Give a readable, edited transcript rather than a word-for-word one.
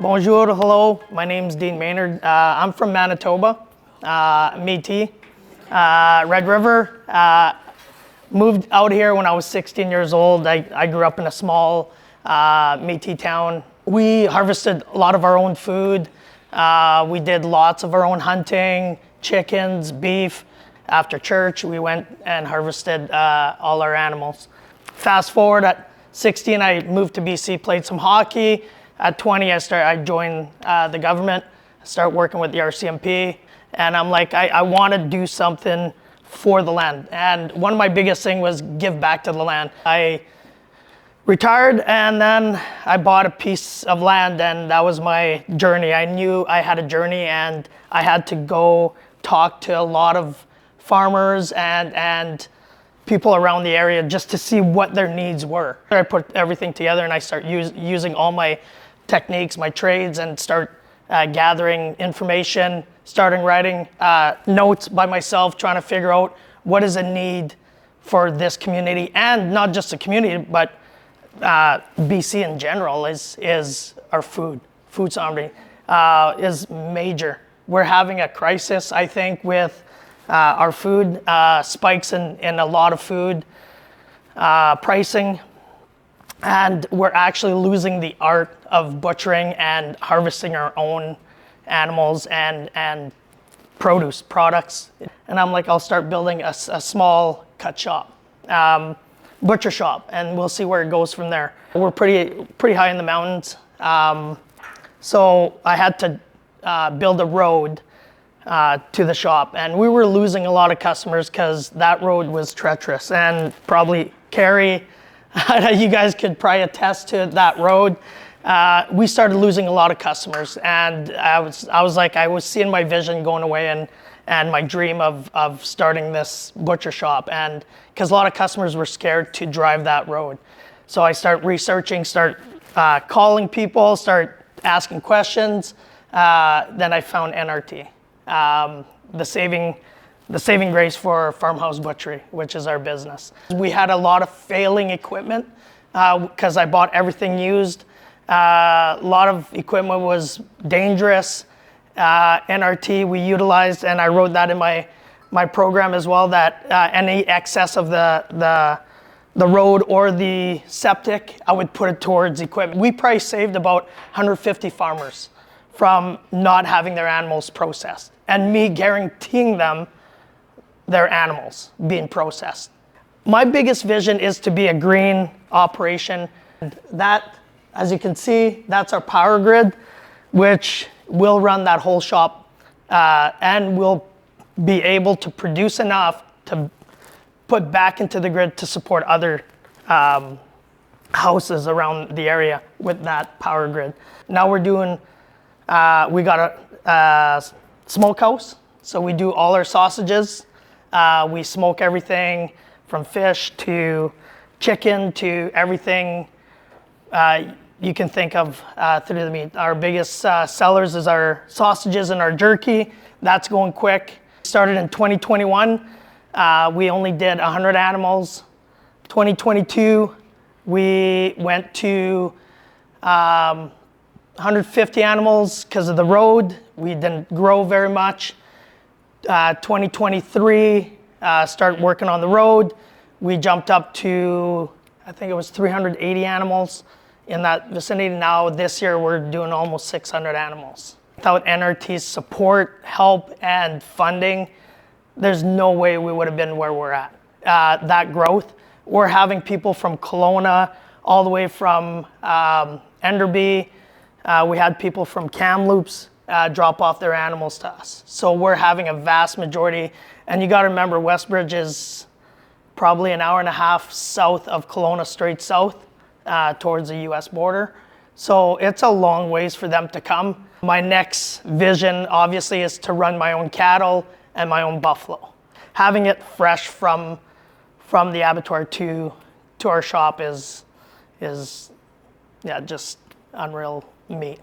Bonjour, hello. My name's Dean Maynard. I'm from Manitoba, Métis, Red River. Moved out here when I was 16 years old. I grew up in a small Métis town. We harvested a lot of our own food. We did lots of our own hunting, chickens, beef. After church, we went and harvested all our animals. Fast forward, at 16, I moved to BC, played some hockey. At 20, I joined the government, started working with the RCMP, and I'm like, I want to do something for the land. And one of my biggest things was give back to the land. I retired, and then I bought a piece of land, and that was my journey. I knew I had a journey, and I had to go talk to a lot of farmers and people around the area just to see what their needs were. I put everything together, and I start using all my techniques, my trades, and start gathering information, starting writing notes by myself, trying to figure out what is a need for this community, and not just the community, but BC in general is our food sovereignty is major. We're having a crisis, I think, with our food, spikes in a lot of food pricing, and we're actually losing the art of butchering and harvesting our own animals and products. And I'm like, I'll start building a small cut shop, butcher shop, and we'll see where it goes from there. We're pretty high in the mountains, so I had to build a road to the shop, and we were losing a lot of customers because that road was treacherous. And probably Carrie, you guys could probably attest to that road. We started losing a lot of customers, and I was seeing my vision going away and my dream of starting this butcher shop, and because a lot of customers were scared to drive that road. So I start researching, start calling people, start asking questions. Then I found NRT, the saving grace for Farmhouse Butchery, which is our business. We had a lot of failing equipment because I bought everything used. A lot of equipment was dangerous. NRT we utilized, and I wrote that in my program as well, that any excess of the road or the septic, I would put it towards equipment. We probably saved about 150 farmers from not having their animals processed, and me guaranteeing them their animals being processed. My biggest vision is to be a green operation. That, as you can see, that's our power grid, which will run that whole shop, and will be able to produce enough to put back into the grid to support other houses around the area with that power grid. Now we're doing, we got a smokehouse, so we do all our sausages. We smoke everything from fish to chicken to everything you can think of through the meat. Our biggest sellers is our sausages and our jerky. That's going quick. Started in 2021. We only did 100 animals. 2022, we went to 150 animals because of the road. We didn't grow very much. 2023, started working on the road. We jumped up to, I think it was 380 animals in that vicinity. Now this year we're doing almost 600 animals. Without NRT's support, help, and funding, there's no way we would have been where we're at. That growth, we're having people from Kelowna, all the way from Enderby. We had people from Kamloops drop off their animals to us. So we're having a vast majority, and you gotta remember, Westbridge is probably an hour and a half south of Kelowna, straight south towards the US border. So it's a long ways for them to come. My next vision, obviously, is to run my own cattle and my own buffalo. Having it fresh from the abattoir to our shop is just unreal meat.